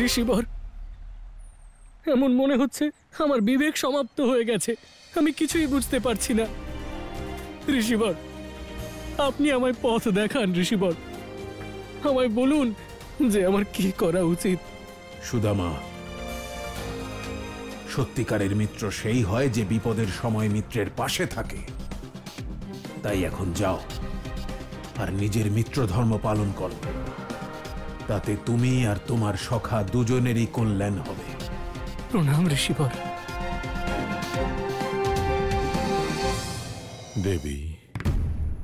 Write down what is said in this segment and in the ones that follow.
ঋষিবর, এমন মনে হচ্ছে আমার বিবেক সমাপ্ত হয়ে গেছে, আমি কিছুই বুঝতে পারছি না। ঋষিবর, আপনি আমায় পথ দেখান। ঋষিবর, আমায় বলুন যে আমার কি করা উচিত। সুদামা, সত্যিকারের মিত্র সেই হয় যে বিপদের সময় মিত্রের পাশে থাকে। তাই এখন যাও আর নিজের মিত্র ধর্ম পালন করো, তাতে তুমি আর তোমার সখা দুজনেরই কল্যাণ হবে। প্রণাম ঋষিবর। দেবী,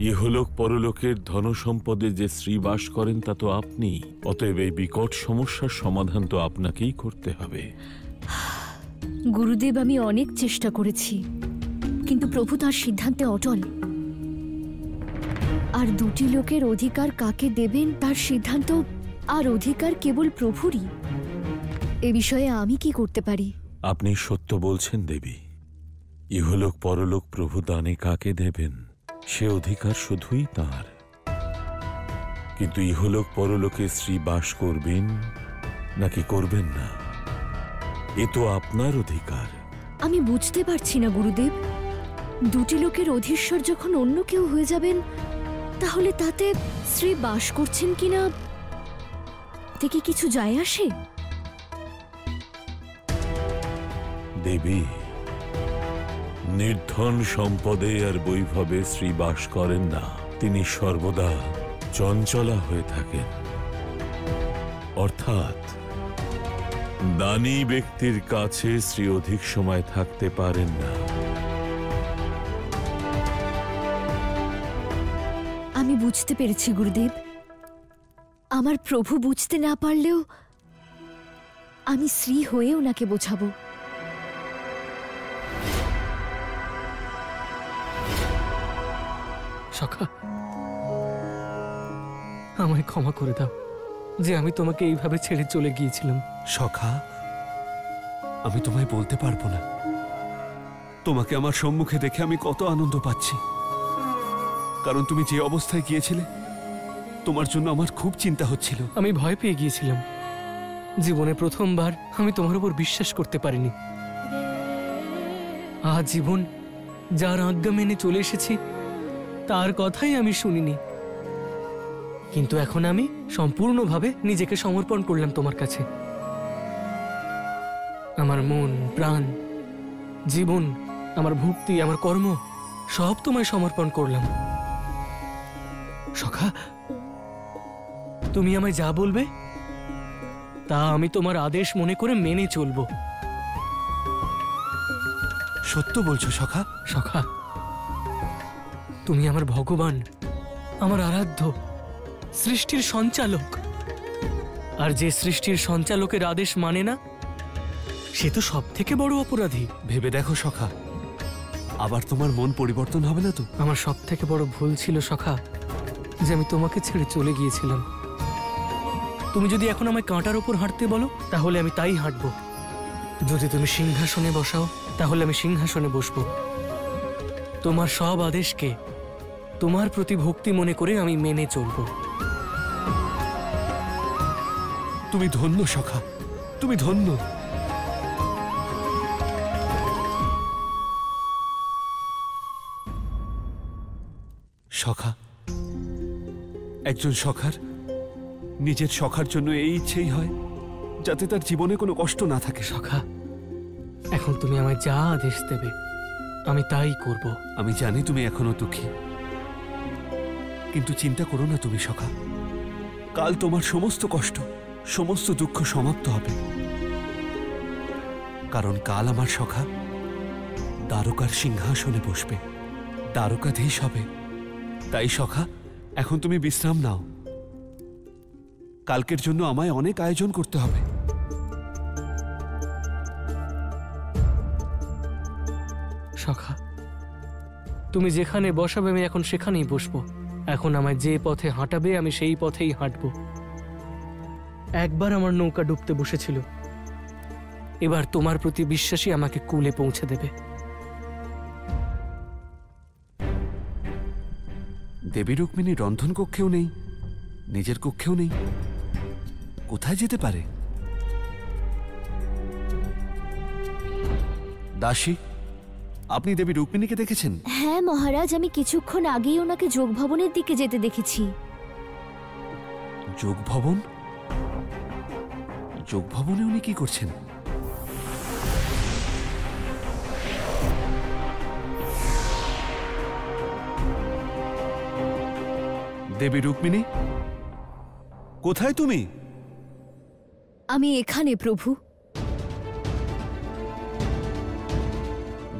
ইহলোক পরলোকের ধনসম্পদে যে শ্রী বাস করেন তা তো আপনি। অতএব এই বিকট সমস্যার সমাধান তো আপনাকেই করতে হবে। গুরুদেব, আমি অনেক চেষ্টা করেছি, কিন্তু প্রভু তার সিদ্ধান্তে অটল। আর দুটি লোকের অধিকার কাকে দেবেন তার সিদ্ধান্ত আর অধিকার কেবল প্রভুরই। এ বিষয়ে আমি কি করতে পারি? আপনি সত্য বলছেন দেবী। ইহলোক পরলোক প্রভু দানে কাকে দেবেন সে অধিকার শুধুই তাঁর। কিন্তু ইহলোক পরলোকে শ্রী বাস করবেন নাকি করবেন না, এ তো আপনার অধিকার। আমি বুঝতে পারছি না গুরুদেব, দুটি লোকের অধীশ্বর যখন অন্য কেউ হয়ে যাবেন, তাহলে তাতে শ্রী বাস করছেন কিনা থেকে কিছু যায় আসে? দেবী, নির্ধন সম্পদে আর বৈভবে শ্রী বাস করেন না। তিনি সর্বদা চঞ্চলা হয়ে থাকেন, অর্থাৎ দানী ব্যক্তির কাছে শ্রী অধিক সময় থাকতে পারেন না। আমি বুঝতে পেরেছি গুরুদেব। আমার প্রভু বুঝতে না পারলেও আমি শ্রী হয়ে ওনাকে বোঝাবো। সখা, আমায় ক্ষমা করে দাও যে আমি তোমাকে এইভাবে ছেড়ে চলে গিয়েছিলাম। সখা, আমি তোমায় বলতে পারবো না তোমাকে আমার সম্মুখে দেখে আমি কত আনন্দ পাচ্ছি। কারণ তুমি যে অবস্থায় গিয়েছিলে, তোমার জন্য আমার খুব চিন্তা হচ্ছিল। আমি ভয় পেয়ে গিয়েছিলাম। জীবনে প্রথমবার আমি তোমার উপর বিশ্বাস করতে পারিনি। জীবন যার আজ্ঞা মেনে চলে এসেছি তার কথাই আমি শুনিনি, কিন্তু এখন আমি সম্পূর্ণভাবে নিজেকে সমর্পণ করলাম তোমার কাছে। আমার মন, প্রাণ, জীবন, আমার ভক্তি, আমার কর্ম সব তোমায় সমর্পণ করলাম। সখা, তুমি আমায় যা বলবে তা আমি তোমার আদেশ মনে করে মেনে চলবো। সত্য বলছো সখা? সখা, তুমি আমার ভগবান, আমার আরাধ্য, সৃষ্টির সঞ্চালক। আর যে সৃষ্টির সঞ্চালকের আদেশ মানে না, সে তো সব থেকে বড় অপরাধী। ভেবে দেখো সখা, আবার তোমার মন পরিবর্তন হবে না তো? আমার সব থেকে বড় ভুল ছিল সখা যে আমি তোমাকে ছেড়ে চলে গিয়েছিলাম। তুমি যদি এখন আমায় কাঁটার ওপর হাঁটতে বলো তাহলে আমি তাই হাঁটবো। যদি তুমি সিংহাসনে বসাও তাহলে আমি সিংহাসনে বসবো। তোমার সব আদেশকে তোমার প্রতি ভক্তি মনে করে আমি মেনে চলবো। তুমি ধন্য সখা, তুমি ধন্য। সখা, একজন সখার নিজের সখার জন্য এই ইচ্ছেই হয় যাতে তার জীবনে কোনো কষ্ট না থাকে। সখা, এখন তুমি আমায় যা আদেশ দেবে আমি তাই করব। আমি জানি তুমি এখনো দুঃখী, কিন্তু চিন্তা করো না তুমি সখা। কাল তোমার সমস্ত কষ্ট, সমস্ত দুঃখ সমাপ্ত হবে। কারণ কাল আমার সখা দ্বারকার সিংহাসনে বসবে, দ্বারকাধীশ হবে। তাই সখা, এখন তুমি বিশ্রাম নাও। কালকের জন্য আমায় অনেক আয়োজন করতে হবে। সখা, তুমি যেখানে বসাবে আমি এখন সেখানেই বসবো। এখন আমায় যে পথে হাঁটাবে আমি সেই পথেই হাঁটবো। একবার আমার নৌকা ডুবতে বসেছিল, এবার তোমার প্রতি বিশ্বাসী আমাকে কূলে পৌঁছে দেবে। দেবী রুক্মিণী রন্ধন কক্ষেও নেই, নিজের কক্ষেও নেই, কোথায় যেতে পারে? দাসী, আপনি দেবী রুক্মিণীকে দেখেছেন? হ্যাঁ মহারাজ, আমি কিছুক্ষণ আগেই ওনাকে যোগভবনের দিকে যেতে দেখেছি। যোগভবন? যোগভবনে উনি কি করছেন? দেবী রুক্মিণী, কোথায় তুমি? আমি এখানে প্রভু।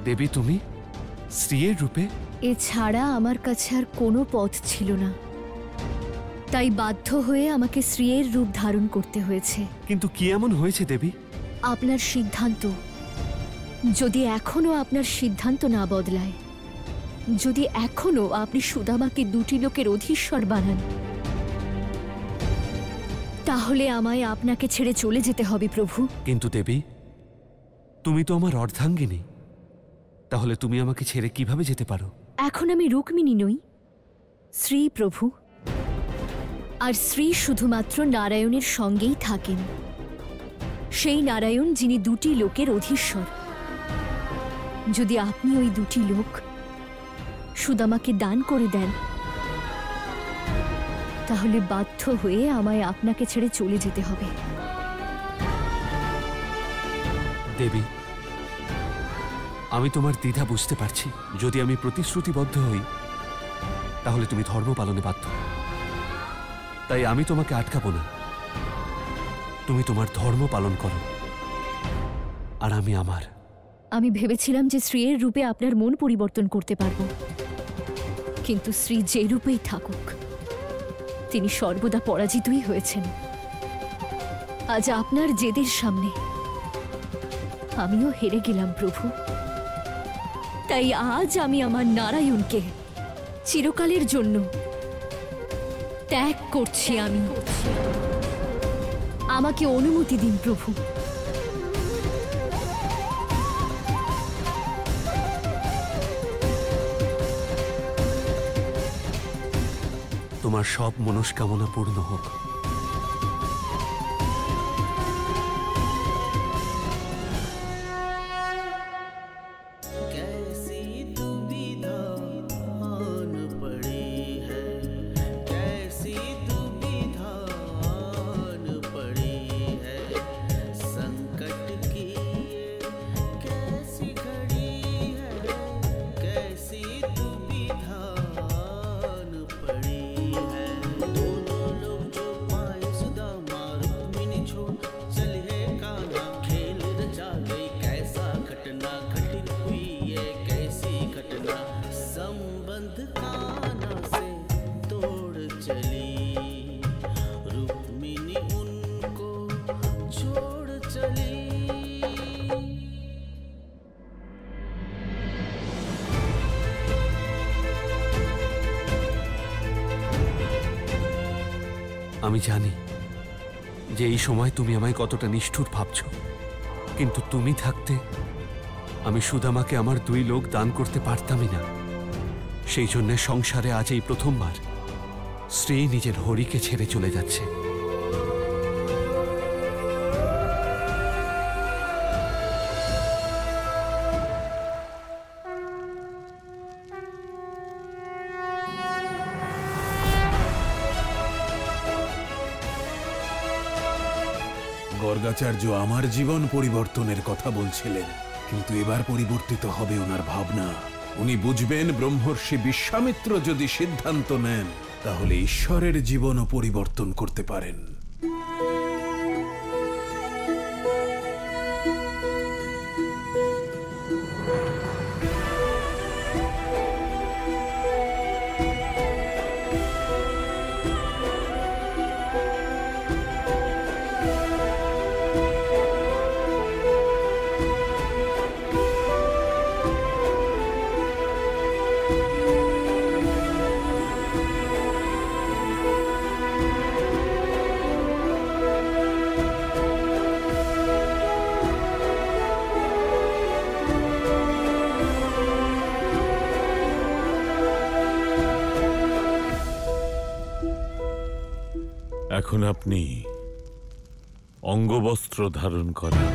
দেবী, তুমি স্ত্রীর রূপে? এছাড়া আমার কাছে আর কোনো পথ ছিল না, তাই বাধ্য হয়ে আমাকে স্ত্রীর রূপ ধারণ করতে হয়েছে। কিন্তু কি এমন হয়েছে দেবী? আপনার সিদ্ধান্ত, যদি এখনো আপনার সিদ্ধান্ত না বদলায়, যদি এখনো আপনি সুদামাকে দুটি লোকের অধীশ্বর বানান, তাহলে আমায় আপনাকে ছেড়ে চলে যেতে হবে প্রভু। কিন্তু দেবী, তুমি তো আমার অর্ধাঙ্গিনী, তাহলে তুমি আমাকে ছেড়ে কিভাবে যেতে পারো? এখন আমি রুক্মিণী নই, শ্রী প্রভু। আর শ্রী শুধুমাত্র নারায়ণের সঙ্গেই থাকেন, সেই নারায়ণ যিনি দুটি লোকের অধীশ্বর। যদি আপনি ওই দুটি লোক সুদামাকে দান করে দেন, তাহলে বাধ্য হয়ে আমায় আপনাকে ছেড়ে চলে যেতে হবে। দেবী, আমি তোমার দ্বিধা বুঝতে পারছি। যদি আমি প্রতিশ্রুতিবদ্ধ হই, তাহলে তুমি ধর্ম পালনে বাধ্য। তাই আমি তোমাকে আটকাবো না। তুমি তোমার ধর্ম পালন করো, আর আমি আমার। আমি ভেবেছিলাম যে শ্রীয়ের রূপে আপনার মন পরিবর্তন করতে পারব, কিন্তু শ্রী যে রূপেই থাকুক, তিনি সর্বদা পরাজিতই হয়েছেন। আজ আপনার জেদের সামনে আমিও হেরে গেলাম প্রভু। তাই আজ আমি আমার নারায়ণকে চিরকালের জন্য ত্যাগ করছি। আমাকে অনুমতি দিন প্রভু। তোমার সব মনস্কামনা পূর্ণ হোক। আমি জানি যে এই সময় তুমি আমায় কতটা নিষ্ঠুর ভাবছ, কিন্তু তুমি থাকতে আমি সুদামাকে আমার দুই লোক দান করতে পারতামই না। সেই জন্য সংসারে আজ এই প্রথমবার স্ত্রী নিজের হরিকে ছেড়ে চলে যাচ্ছে। গর্গাচার্য আমার জীবন পরিবর্তনের কথা বলছিলেন, কিন্তু এবার পরিবর্তিত হবে ওনার ভাবনা। উনি বুঝবেন ব্রহ্মর্ষি বিশ্বামিত্র যদি সিদ্ধান্ত নেন, তাহলে ঈশ্বরের জীবনও পরিবর্তন করতে পারেন। এখন আপনি অঙ্গবস্ত্র ধারণ করেন।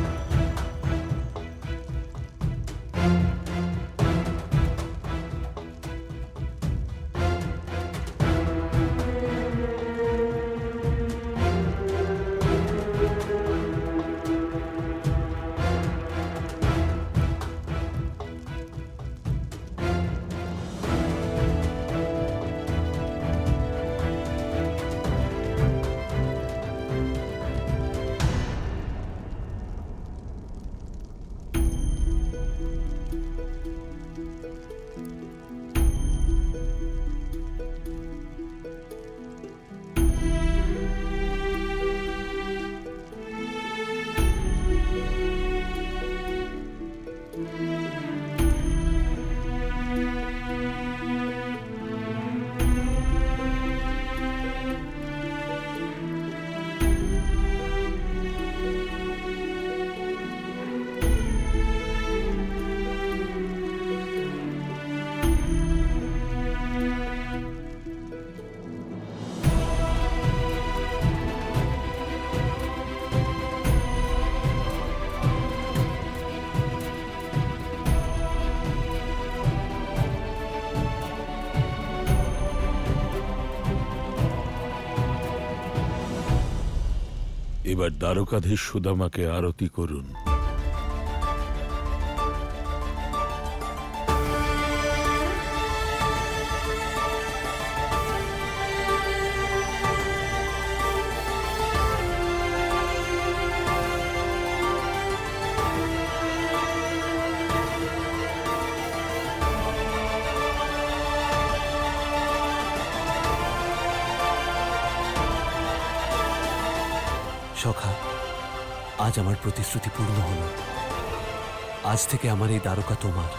এবার দ্বারকাধীশ সুদামাকে আরতি করুন। সখা, আজ আমার প্রতিশ্রুতি পূর্ণ হল। আজ থেকে আমার এই দ্বারকা তোমার।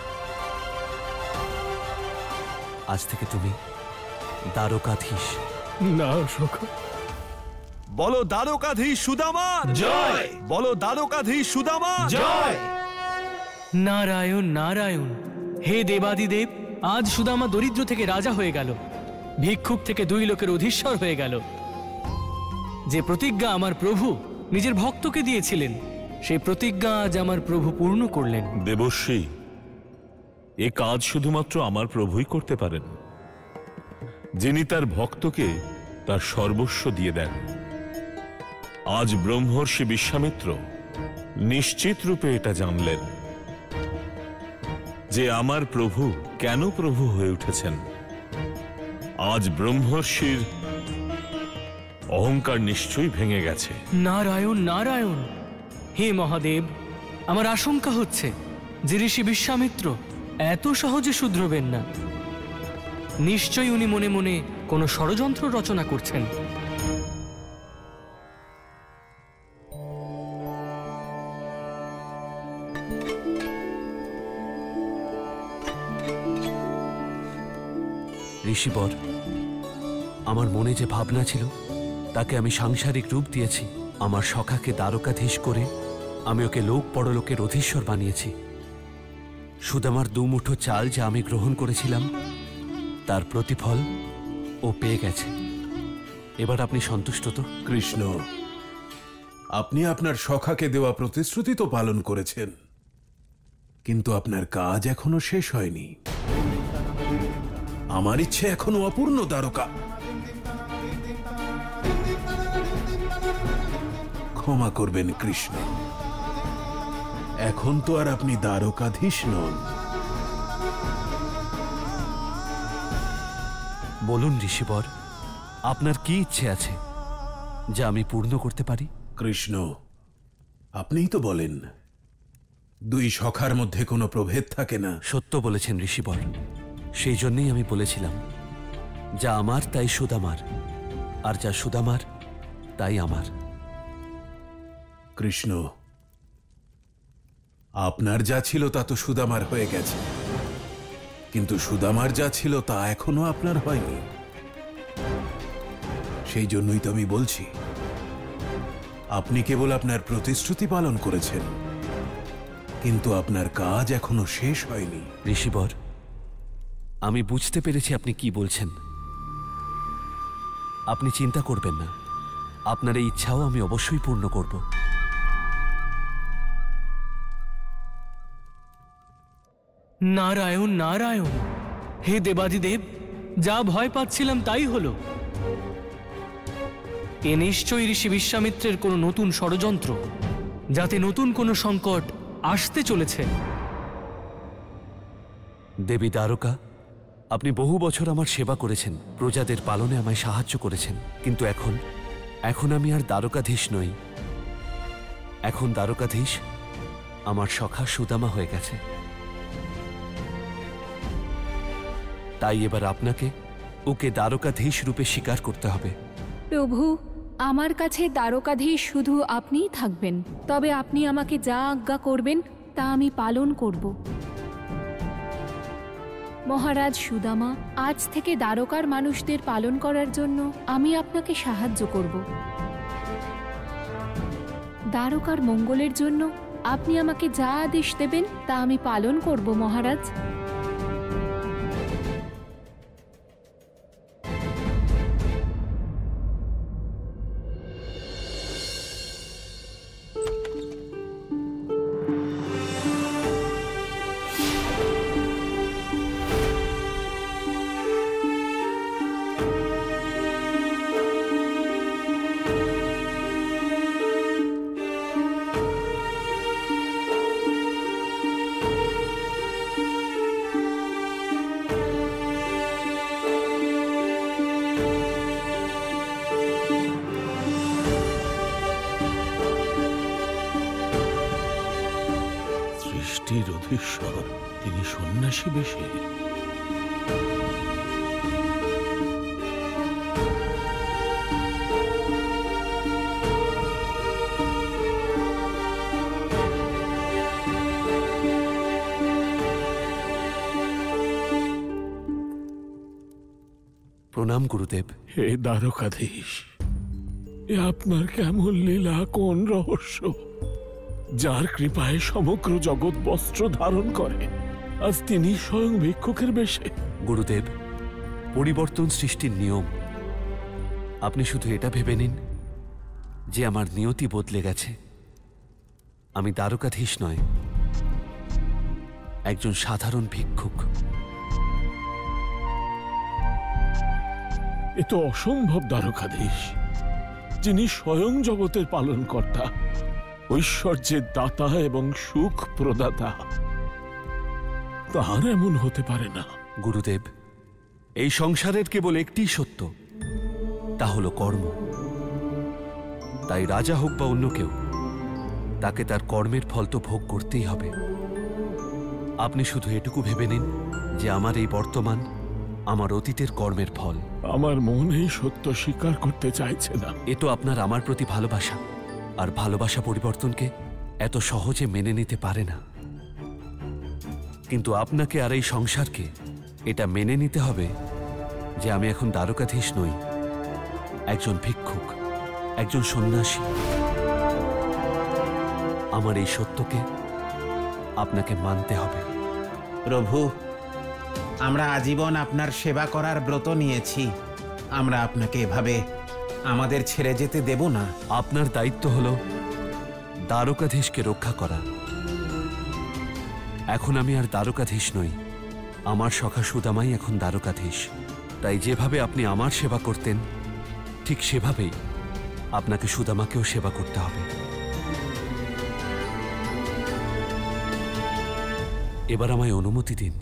আজ থেকে তুমি দ্বারকাধীশ। না সখা, বলো দ্বারকাধীশ সুদামা জয়! বলো দ্বারকাধীশ সুদামা জয়! নারায়ণ নারায়ণ। হে দেবাদিদেব, আজ সুদামা দরিদ্র থেকে রাজা হয়ে গেল, ভিক্ষুক থেকে 2 লোকের অধীশ্বর হয়ে গেল। যে প্রতিজ্ঞা আমার প্রভু নিজের ভক্তকে দিয়েছিলেন, সেই প্রতিজ্ঞা আজ আমার প্রভু পূর্ণ করলেন। দেবশ্রী, এ কাজ শুধুমাত্র আমার প্রভুই করতে পারেন, যিনি তার ভক্তকে তার সর্বস্ব দিয়ে দেন। আজ ব্রহ্মর্ষি বিশ্বামিত্র নিশ্চিত রূপে এটা জানলেন যে আমার প্রভু কেন প্রভু হয়ে উঠেছেন। আজ ব্রহ্মর্ষির অহংকার নিশ্চয়ই ভেঙে গেছে। নারায়ণ নারায়ণ। হে মহাদেব, আমার আশঙ্কা হচ্ছে যে ঋষি বিশ্বামিত্র এত সহজে শুধরবেন না। নিশ্চয়ই উনি মনে মনে কোনো ষড়যন্ত্র রচনা করছেন। ঋষিবর, আমার মনে যে ভাবনা ছিল তাকে আমি সাংসারিক রূপ দিয়েছি। আমার সখাকে দ্বারকাধীশ করে আমি ওকে লোক পরলোকের অধীশ্বর বানিয়েছি। সুদামার 2 মুঠো চাল যা আমি গ্রহণ করেছিলাম, তার প্রতিফল ও পেয়ে গেছে। এবার আপনি সন্তুষ্ট তো? কৃষ্ণ, আপনি আপনার সখাকে দেওয়া প্রতিশ্রুতি তো পালন করেছেন, কিন্তু আপনার কাজ এখনো শেষ হয়নি। আমার ইচ্ছে এখনো অপূর্ণ দ্বারকা। ক্ষমা করবেন কৃষ্ণ, এখন তো আর আপনি দ্বারকাধীশ নন। বলুন ঋষিবর, আপনার কি ইচ্ছে আছে যা আমি পূর্ণ করতে পারি? কৃষ্ণ, আপনিই তো বলেন 2 সখার মধ্যে কোনো প্রভেদ থাকে না। সত্য বলেছেন ঋষিবর। সেই জন্যই আমি বলেছিলাম, যা আমার তাই সুদামার, আর যা সুদামার তাই আমার। কৃষ্ণ, আপনার যা ছিল তা তো সুদামার হয়ে গেছে, কিন্তু সুদামার যা ছিল তা এখনো আপনার হয়নি। সেই জন্যই তো আমি বলছি, আপনি কেবল আপনার প্রতিশ্রুতি পালন করেছেন, কিন্তু আপনার কাজ এখনো শেষ হয়নি। ঋষিবর, আমি বুঝতে পেরেছি আপনি কি বলছেন। আপনি চিন্তা করবেন না, আপনার এই ইচ্ছাও আমি অবশ্যই পূর্ণ করব। নারায়ণ নারায়ণ। হে দেবাদিদেব, যা ভয় পাচ্ছিলাম তাই হলো। এ নিশ্চয়ই ঋষি বিশ্বামিত্রের কোনো নতুন ষড়যন্ত্র, যাতে নতুন কোনো সংকট আসতে চলেছে। দেবী দ্বারকা, আপনি বহু বছর আমার সেবা করেছেন, প্রজাদের পালনে আমায় সাহায্য করেছেন, কিন্তু এখন আমি আর দ্বারকাধীশ নই। এখন দ্বারকাধীশ আমার সখা সুদামা হয়ে গেছে। তাই এবার আপনাকে ওকে দ্বারকাধীশ রূপে স্বীকার করতে হবে। প্রভু, আমার কাছে দ্বারকাধীশ শুধু আপনিই থাকবেন, তবে আপনি আমাকে যা আজ্ঞা করবেন তা আমি পালন করব। মহারাজ সুদামা, আজ থেকে দ্বারকার মানুষদের পালন করার জন্য আমি আপনাকে সাহায্য করব। দ্বারকার মঙ্গলের জন্য আপনি আমাকে যা আদেশ দেবেন তা আমি পালন করব মহারাজ। সৃষ্টির অধীশ্বর তিনি সন্ন্যাসী বেশে। প্রণাম গুরুদেব। হে দ্বারকাধীশ, এ আপনার কেমন লীলা, কোন রহস্য? যার কৃপায় সমগ্র জগৎ বস্ত্র ধারণ করে, আজ তিনি স্বয়ং ভিক্ষুকের বেশে। গুরুদেব, পরিবর্তন সৃষ্টির নিয়ম। আপনি শুধু এটা ভেবে নিন যে আমার নিয়তি বদলে গেছে। আমি দ্বারকাধীশ নয়, একজন সাধারণ ভিক্ষুক। এ তো অসম্ভব দ্বারকাধীশ। যিনি স্বয়ং জগতের পালনকর্তা, ঐশ্বর্যের দাতা এবং সুখ প্রদাতা, তার এমন হতে পারে না। গুরুদেব, এই সংসারের কেবল একটি সত্য, তা হলো কর্ম। তাই রাজা হোক বা অন্য কেউ, তাকে তার কর্মের ফল তো ভোগ করতেই হবে। আপনি শুধু এটুকু ভেবে নিন যে আমার এই বর্তমান আমার অতীতের কর্মের ফল। আমার মন এই সত্য স্বীকার করতে চাইছে না। এ তো আপনার আমার প্রতি ভালোবাসা, আর ভালোবাসা পরিবর্তনকে এত সহজে মেনে নিতে পারে না। কিন্তু আপনাকে আর এই সংসারকে এটা মেনে নিতে হবে যে আমি এখন দ্বারকাধীশ নই, একজন ভিক্ষুক, একজন সন্ন্যাসী। আমার এই সত্যকে আপনাকে মানতে হবে। প্রভু, আমরা আজীবন আপনার সেবা করার ব্রত নিয়েছি। আমরা আপনাকে এভাবে আমাদের ছেড়ে যেতে দেব না। আপনার দায়িত্ব হলো দ্বারকাধীশকে রক্ষা করা। এখন আমি আর দ্বারকাধীশ নই, আমার সখা সুদামাই এখন দ্বারকাধীশ। তাই যেভাবে আপনি আমার সেবা করতেন, ঠিক সেভাবেই আপনাকে সুদামাকেও সেবা করতে হবে। এবার আমায় অনুমতি দিন।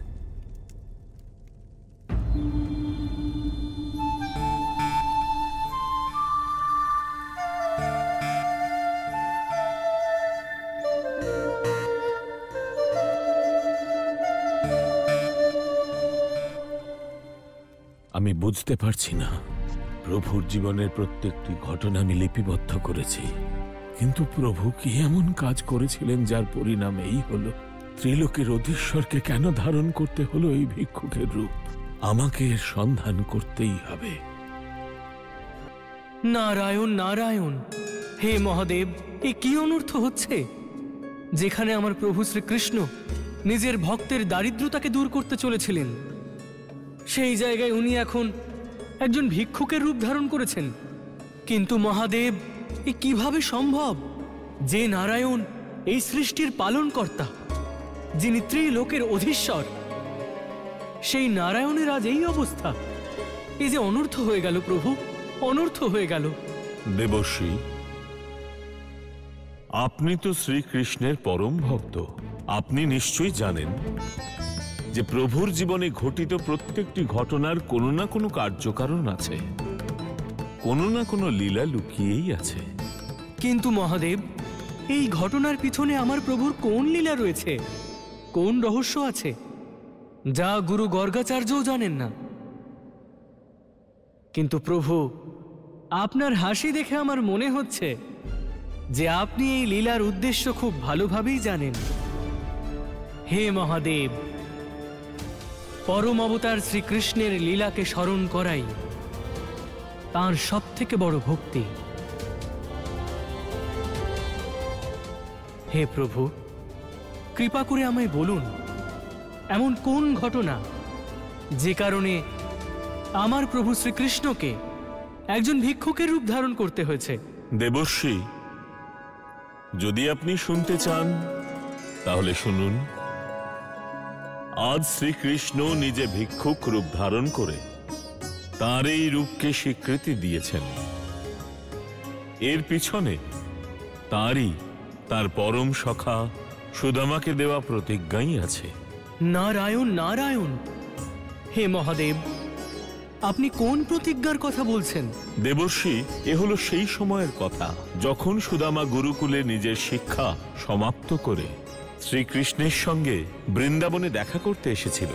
আমি বুঝতে পারছি না। প্রভুর জীবনের প্রত্যেকটি ঘটনা আমি লিপিবদ্ধ করেছি, কিন্তু প্রভু কি এমন কাজ করেছিলেন যার পরিণাম এই হলো? ত্রিলোকের অধীশ্বরকে কেন ধারণ করতে হলো এই ভিক্ষুকের রূপ? আমাকে এর সন্ধান করতেই হবে। নারায়ণ নারায়ণ। হে মহাদেব, এ কি অনর্থ হচ্ছে? যেখানে আমার প্রভু শ্রীকৃষ্ণ নিজের ভক্তের দারিদ্রতাকে দূর করতে চলেছিলেন, সেই জায়গায় উনি এখন একজন ভিক্ষুকের রূপ ধারণ করেছেন। কিন্তু মহাদেব, এ কিভাবে সম্ভব? যে নারায়ণ এই সৃষ্টির পালনকর্তা, যিনি ত্রিলোকের অধীশ্বর, সেই নারায়ণের আজ এই অবস্থা। এই যে অনর্থ হয়ে গেল প্রভু, অনর্থ হয়ে গেল। দেবশ্রী, আপনি তো শ্রীকৃষ্ণের পরম ভক্ত। আপনি নিশ্চয়ই জানেন যে প্রভুর জীবনে ঘটিত প্রত্যেকটি ঘটনার কোনো না কোনো কার্যকারণ আছে, কোনো না কোনো লীলা লুকিয়েই আছে। কিন্তু মহাদেব, এই ঘটনার পিছনে আমার প্রভুর কোন লীলা রয়েছে, কোন রহস্য আছে, যা গুরু গর্গাচার্যও জানেন না? কিন্তু প্রভু, আপনার হাসি দেখে আমার মনে হচ্ছে যে আপনি এই লীলার উদ্দেশ্য খুব ভালোভাবেই জানেন। হে মহাদেব, পরম অবতার শ্রীকৃষ্ণের লীলাকে স্মরণ করাই তাঁর সব থেকে বড় ভক্তি। হে প্রভু, কৃপা করে আমায় বলুন, এমন কোন ঘটনা যে কারণে আমার প্রভু শ্রীকৃষ্ণকে একজন ভিক্ষুকের রূপ ধারণ করতে হয়েছে? দেবশ্রী, যদি আপনি শুনতে চান তাহলে শুনুন। আজ শ্রীকৃষ্ণ নিজে ভিক্ষুক রূপ ধারণ করে তাঁর এই রূপকে স্বীকৃতি দিয়েছেন। এর পিছনে তার পরম সখা সুদামাকে দেওয়া প্রতিজ্ঞাই আছে। নারায়ণ নারায়ণ। হে মহাদেব, আপনি কোন প্রতিজ্ঞার কথা বলছেন? দেবশ্রী, এ হলো সেই সময়ের কথা যখন সুদামা গুরুকুলে নিজের শিক্ষা সমাপ্ত করে শ্রীকৃষ্ণের সঙ্গে বৃন্দাবনে দেখা করতে এসেছিল।